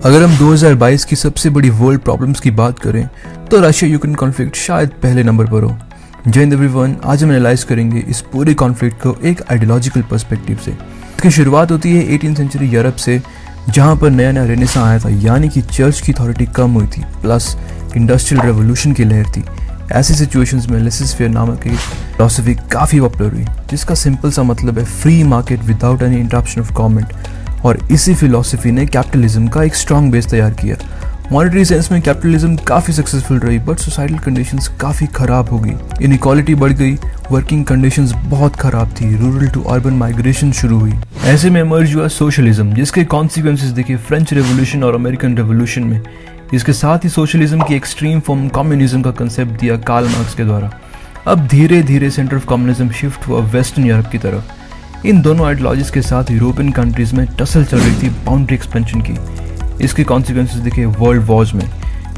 अगर हम 2022 की सबसे बड़ी वर्ल्ड प्रॉब्लम्स की बात करें तो रशिया यूक्रेन कॉन्फ्लिक्ट शायद पहले नंबर पर हो। जय हिंद एवरीवन, आज हम एनालाइज करेंगे इस पूरे कॉन्फ्लिक्ट को एक आइडियोलॉजिकल पर्सपेक्टिव से। इसकी शुरुआत होती है 18वीं सेंचुरी यूरोप से, जहां पर नया नया रेनेसां आया था, यानी कि चर्च की अथॉरिटी कम हुई थी, प्लस इंडस्ट्रियल रेवोल्यूशन की लहर थी। ऐसी सिचुएशंस में लेसिस-फेयर नामक एक फिलॉसफी काफ़ी पॉपुलर हुई, जिसका सिंपल सा मतलब है free market without any interruption of government. और इसी फिलॉसफी ने कैपिटलिज्म का एक स्ट्रॉन्ग बेस तैयार किया। मॉनेटरी सेंस में कैपिटलिज्म काफ़ी सक्सेसफुल रही, बट सोसाइटल कंडीशंस काफ़ी ख़राब हो गई। इनइक्वालिटी बढ़ गई, वर्किंग कंडीशंस बहुत ख़राब थी, रूरल टू अर्बन माइग्रेशन शुरू हुई। ऐसे में इमर्ज हुआ सोशलिज्म, जिसके कॉन्सिक्वेंसेस देखे फ्रेंच रेवोल्यूशन और अमेरिकन रेवोल्यूशन में। इसके साथ ही सोशलिज्म की एक्सट्रीम फॉर्म कम्युनिज्म का कंसेप्ट दिया कार्ल मार्क्स के द्वारा। अब धीरे धीरे सेंटर ऑफ कम्युनिज्म शिफ्ट हुआ वेस्टर्न यूरोप की तरफ। इन दोनों आइडियोलॉजीज के साथ यूरोपियन कंट्रीज में टसल चल रही थी बाउंड्री एक्सपेंशन की। इसके कॉन्सिक्वेंसेस दिखे वर्ल्ड वॉर्स में,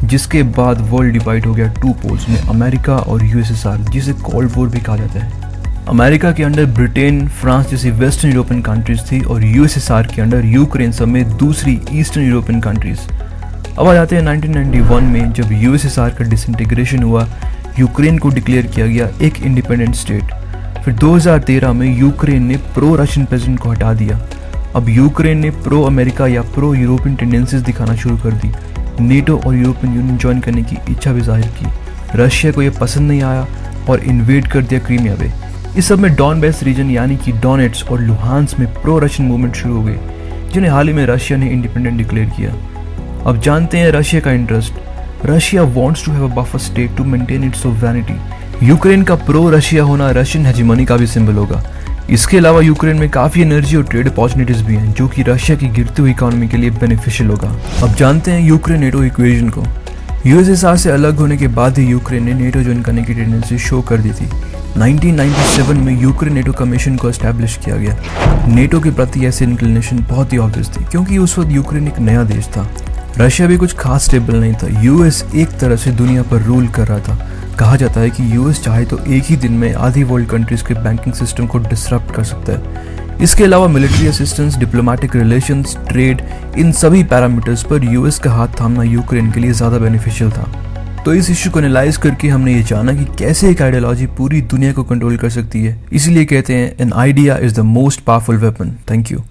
जिसके बाद वर्ल्ड डिवाइड हो गया टू पोल्स में, अमेरिका और यूएसएसआर, जिसे कोल्ड वॉर भी कहा जाता है। अमेरिका के अंडर ब्रिटेन, फ्रांस जैसी वेस्टर्न यूरोपियन कंट्रीज थी और यूएसएसआर के अंडर यूक्रेन समेत दूसरी ईस्टर्न यूरोपियन कंट्रीज। अब आ जाते हैं 1991 में, जब यूएसएसआर का डिसइंटीग्रेशन हुआ, यूक्रेन को डिक्लेयर किया गया एक इंडिपेंडेंट स्टेट। फिर 2013 में यूक्रेन ने प्रो रशियन प्रेसिडेंट को हटा दिया। अब यूक्रेन ने प्रो अमेरिका या प्रो यूरोपियन टेंडेंसीज दिखाना शुरू कर दी। नेटो और यूरोपियन यूनियन ज्वाइन करने की इच्छा भी जाहिर की। रशिया को यह पसंद नहीं आया और इन्वेड कर दिया क्रीमिया पे। इस सब में डॉनबेस रीजन यानी कि डोनेट्स और लुहांस में प्रो रशियन मूवमेंट शुरू हो गई, जिन्हें हाल ही में रशिया ने इंडिपेंडेंट डिक्लेयर किया। अब जानते हैं रशिया का interest. Russia wants to have a buffer state to maintain its sovereignty. Ukraine का प्रो रशिया होना रशियन हेजेमनी का भी सिंबल होगा। इसके अलावा यूक्रेन में काफ़ी एनर्जी और ट्रेड अपॉर्चुनिटीज भी हैं, जो कि रशिया की गिरती हुई इकोनॉमी के लिए बेनिफिशियल होगा। अब जानते हैं यूक्रेन नेटो इक्वेशन को। यूएसएसआर से अलग होने के बाद ही यूक्रेन ने नेटो ज्वाइन करने की टेंडेंसी शो कर दी थी। 1997 में यूक्रेन नेटो कमीशन को एस्टैब्लिश किया गया। नेटो के प्रति ऐसी इंक्लिनेशन बहुत ही ऑब्वियस थी, क्योंकि उस वक्त यूक्रेन एक नया देश था। रशिया भी कुछ खास स्टेबल नहीं था। यूएस एक तरह से दुनिया पर रूल कर रहा था। कहा जाता है कि यूएस चाहे तो एक ही दिन में आधी वर्ल्ड कंट्रीज के बैंकिंग सिस्टम को डिसरप्ट कर सकता है। इसके अलावा military assistance, diplomatic relations, trade, इन सभी पैरामीटर्स पर यूएस का हाथ थामना यूक्रेन के लिए ज़्यादा बेनिफिशियल था। तो इस इश्यू को एनालाइज करके हमने ये जाना कि कैसे एक आइडियोलॉजी पूरी दुनिया को कंट्रोल कर सकती है। इसीलिए कहते हैं an idea is the most powerful weapon. Thank you.